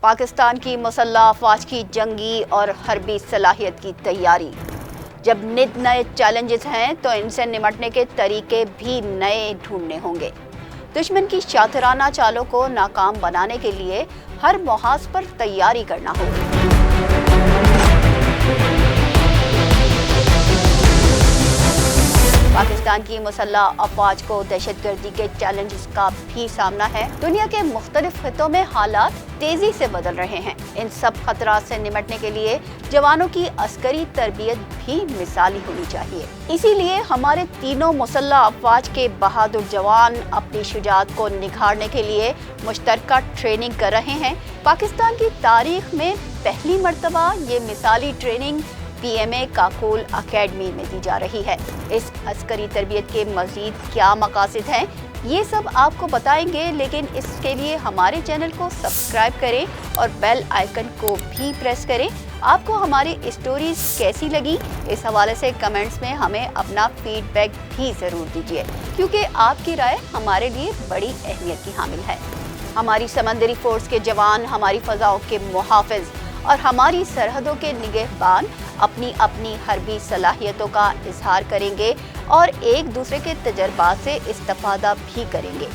पाकिस्तान की मुसल्लह अफवाज की जंगी और हरबी सलाहियत की तैयारी। जब नित नए चैलेंजेस हैं तो इनसे निमटने के तरीके भी नए ढूंढने होंगे। दुश्मन की शातिराना चालों को नाकाम बनाने के लिए हर मुहाज पर तैयारी करना होगी। पाकिस्तान की मुसल्लह अफवाज को दहशतगर्दी के चैलेंजेस का भी सामना है। दुनिया के मुख्तलिफ खित्तों में हालात तेजी से बदल रहे हैं। इन सब खतरात से निमटने के लिए जवानों की अस्करी तरबियत भी मिसाली होनी चाहिए। इसीलिए हमारे तीनों मुसल्लह अफवाज के बहादुर जवान अपनी शुजाअत को निखारने के लिए मुश्तरका ट्रेनिंग कर रहे हैं। पाकिस्तान की तारीख में पहली मर्तबा ये मिसाली ट्रेनिंग PMA काकूल अकेडमी में दी जा रही है। इस अस्करी तरबियत के मज़ीद क्या मकासद हैं, ये सब आपको बताएंगे, लेकिन इसके लिए हमारे चैनल को सब्सक्राइब करें और बेल आइकन को भी प्रेस करें। आपको हमारी स्टोरीज कैसी लगी, इस हवाले से कमेंट्स में हमें अपना फीडबैक भी ज़रूर दीजिए, क्योंकि आपकी राय हमारे लिए बड़ी अहमियत की हामिल है। हमारी समंदरी फोर्स के जवान, हमारी फ़ज़ाओं के मुहाफ़िज़ और हमारी सरहदों के निगहबान अपनी अपनी हरबी सलाहियतों का इजहार करेंगे और एक दूसरे के तजर्बात से इस्तिफादा भी करेंगे।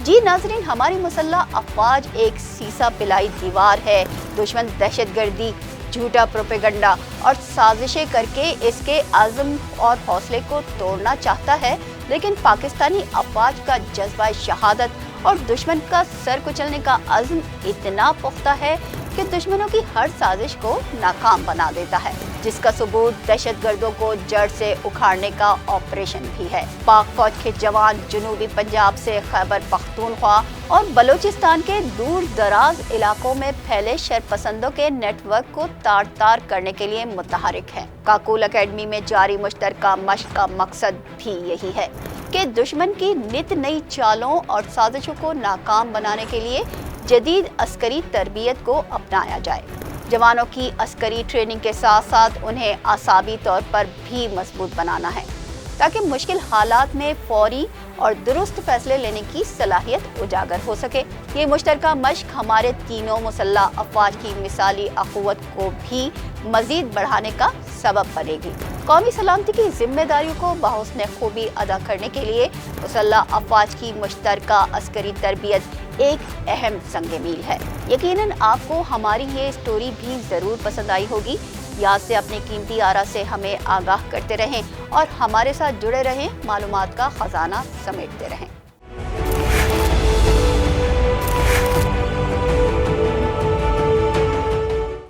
जी नाज़रीन, हमारी मुसल्लह अफवाज एक सीसा पिलाई दीवार है। दुश्मन दहशतगर्दी, झूठा प्रोपेगंडा और साजिशें करके इसके आज़म और हौसले को तोड़ना चाहता है, लेकिन पाकिस्तानी अफवाज का जज्बा शहादत और दुश्मन का सर कुचलने का अज़्म इतना पुख्ता है कि दुश्मनों की हर साजिश को नाकाम बना देता है, जिसका सबूत दहशतगर्दों को जड़ से उखाड़ने का ऑपरेशन भी है। पाक फौज के जवान जनूबी पंजाब से खैबर पख्तूनख्वा और बलूचिस्तान के दूर दराज इलाकों में फैले शरपसंदों के नेटवर्क को तार तार करने के लिए मुतहरिक है। काकूल अकेडमी में जारी मुश्तरका मश्क का मकसद भी यही है कि दुश्मन की नित नई चालों और साजिशों को नाकाम बनाने के लिए जदीद अस्करी तरबियत को अपनाया जाए। जवानों की अस्करी ट्रेनिंग के साथ साथ उन्हें आसाबी तौर पर भी मजबूत बनाना है, ताकि मुश्किल हालात में फौरी और दुरुस्त फैसले लेने की सलाहियत उजागर हो सके। ये मुश्तरका मश्क हमारे तीनों मुसल्लह अफवाज की मिसाली अखुवत को भी मजीद बढ़ाने का सबब बनेगी। कौमी सलामती की जिम्मेदारियों को बहुस्न खूबी अदा करने के लिए मुसल्लह अफवाज की मुश्तरका अस्करी तरबियत एक अहम संग मील है। यकीनन आपको हमारी ये स्टोरी भी ज़रूर पसंद आई होगी। याद से अपने कीमती आरा से हमें आगाह करते रहें और हमारे साथ जुड़े रहें, मालूमात का खजाना समेटते रहें।